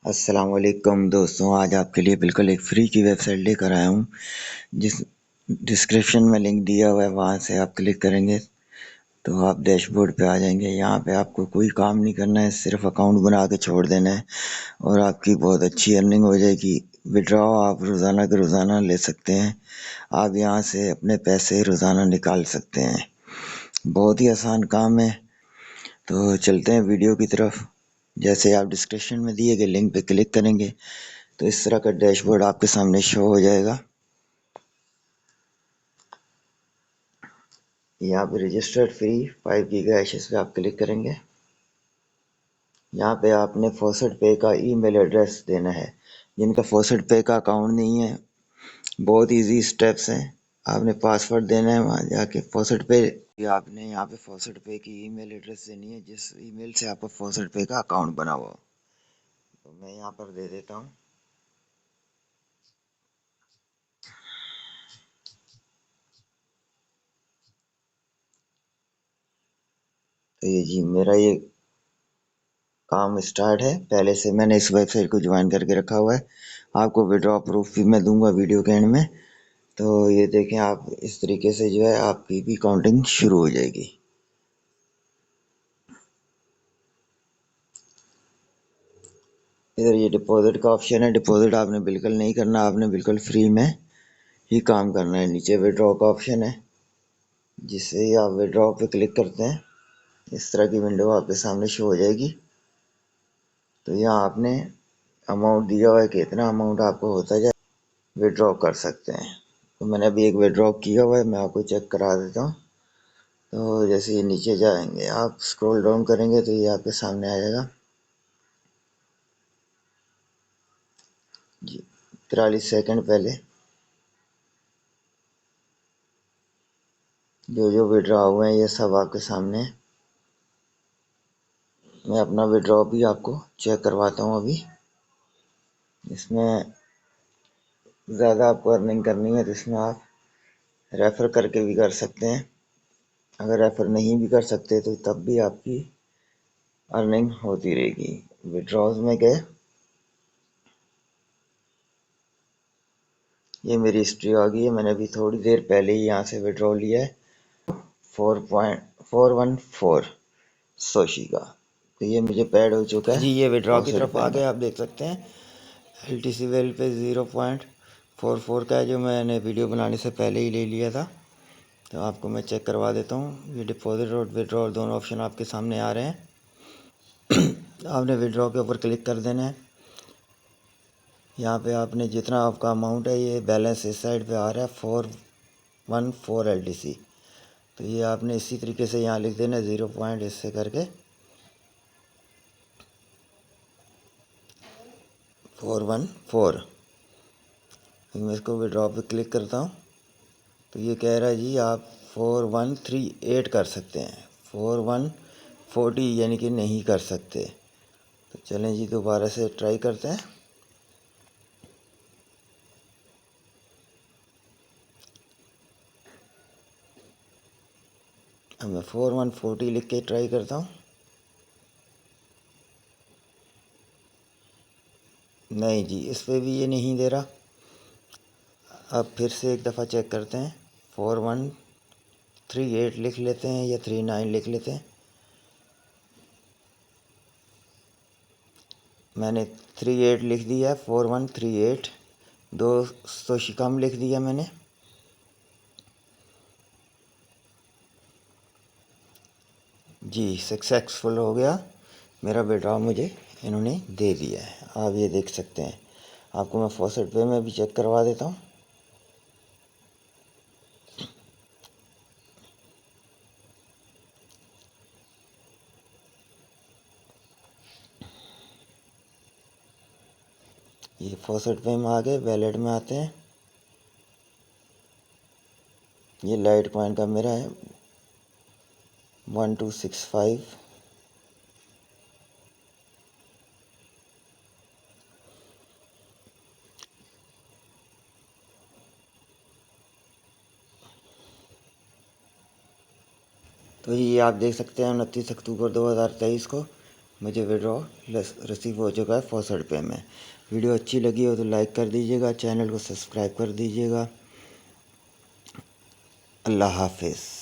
अस्सलाम वालेकुम दोस्तों, आज आपके लिए बिल्कुल एक फ्री की वेबसाइट लेकर आया हूँ। जिस डिस्क्रिप्शन में लिंक दिया हुआ है वहाँ से आप क्लिक करेंगे तो आप डैशबोर्ड पे आ जाएंगे। यहाँ पे आपको कोई काम नहीं करना है, सिर्फ अकाउंट बना के छोड़ देना है और आपकी बहुत अच्छी अर्निंग हो जाएगी। विड्रॉ आप रोज़ाना के रोज़ाना ले सकते हैं। आप यहाँ से अपने पैसे रोज़ाना निकाल सकते हैं। बहुत ही आसान काम है। तो चलते हैं वीडियो की तरफ। जैसे आप डिस्क्रिप्शन में दिए गए लिंक पे क्लिक करेंगे तो इस तरह का डैशबोर्ड आपके सामने शो हो जाएगा। यहाँ पे रजिस्टर्ड फ्री 5 गीगा हैशेस पे आप क्लिक करेंगे। यहाँ पे आपने फॉसेट पे का ईमेल एड्रेस देना है। जिनका फॉसेट पे का अकाउंट नहीं है, बहुत इजी स्टेप्स हैं। आपने पासवर्ड देना है, वहाँ जाके फॉसेट पे आपने यहाँ पे फॉसेट पे की ईमेल एड्रेस देनी है जिस ईमेल से आपका फॉसेट पे का अकाउंट बना हुआ हो। तो मैं यहाँ पर दे देता हूँ। तो ये जी मेरा ये काम स्टार्ट है। पहले से मैंने इस वेबसाइट को ज्वाइन करके रखा हुआ है। आपको विड्रॉ प्रूफ भी मैं दूंगा वीडियो के एंड में। तो ये देखें, आप इस तरीके से जो है आपकी भी काउंटिंग शुरू हो जाएगी। इधर ये डिपॉजिट का ऑप्शन है। डिपॉजिट आपने बिल्कुल नहीं करना, आपने बिल्कुल फ्री में ही काम करना है। नीचे विड्रॉ का ऑप्शन है, जिससे ही आप विड्रॉ पे क्लिक करते हैं इस तरह की विंडो आपके सामने शो हो जाएगी। तो यहाँ आपने अमाउंट दिया हुआ है कि इतना अमाउंट आपको होता जाए विड्रॉ कर सकते हैं। तो मैंने अभी एक विड्रॉ किया हुआ है, मैं आपको चेक करा देता हूँ। तो जैसे ये नीचे जाएंगे, आप स्क्रॉल डाउन करेंगे तो ये आपके सामने आ जाएगा जी। 43 सेकंड पहले जो विड्रॉ हुए हैं ये सब आपके सामने। मैं अपना विड्रॉ भी आपको चेक करवाता हूँ अभी। इसमें ज़्यादा आपको अर्निंग करनी है तो इसमें आप रेफ़र करके भी कर सकते हैं। अगर रेफ़र नहीं भी कर सकते तो तब भी आपकी अर्निंग होती रहेगी। विड्रॉज में गए, ये मेरी हिस्ट्री आ गई है। मैंने अभी थोड़ी देर पहले ही यहाँ से विड्रॉ लिया है 4.414 सोशी का। तो ये मुझे पैड हो चुका है। जी ये विड्रॉ की तरफ आ गए, आप देख सकते हैं LTC वैल्यू पे 0.44 का है, जो मैंने वीडियो बनाने से पहले ही ले लिया था। तो आपको मैं चेक करवा देता हूँ। ये डिपॉजिट और विड्रॉ दोनों ऑप्शन आपके सामने आ रहे हैं। आपने विड्रॉ के ऊपर क्लिक कर देना है। यहाँ पे आपने जितना आपका अमाउंट है, ये बैलेंस इस साइड पे आ रहा है 414 LTC। तो ये आपने इसी तरीके से यहाँ लिख देना 0 पॉइंट इससे करके 414। मैं इसको विड्रॉ पे क्लिक करता हूँ तो ये कह रहा है जी आप 4138 कर सकते हैं, 4140 यानी कि नहीं कर सकते। तो चलें जी दोबारा से ट्राई करते हैं। अब मैं 4140 लिख के ट्राई करता हूँ। नहीं जी, इस पर भी ये नहीं दे रहा। अब फिर से एक दफ़ा चेक करते हैं। 4138 लिख लेते हैं या 39 लिख लेते हैं। मैंने 38 लिख दिया, 4138 200 कम लिख दिया मैंने। जी सक्सेसफुल हो गया मेरा विड्रॉ, मुझे इन्होंने दे दिया है। आप ये देख सकते हैं। आपको मैं फॉसेट पे में भी चेक करवा देता हूँ। ये फॉसेट पे में आ गए, वैलेट में आते हैं। ये लाइट कॉइन का मेरा है 1265। तो ये आप देख सकते हैं 29 अक्टूबर 2023 को मुझे विड्रॉ रिसीव हो चुका है 64 रुपये में। वीडियो अच्छी लगी हो तो लाइक कर दीजिएगा, चैनल को सब्सक्राइब कर दीजिएगा। अल्लाह हाफिज़।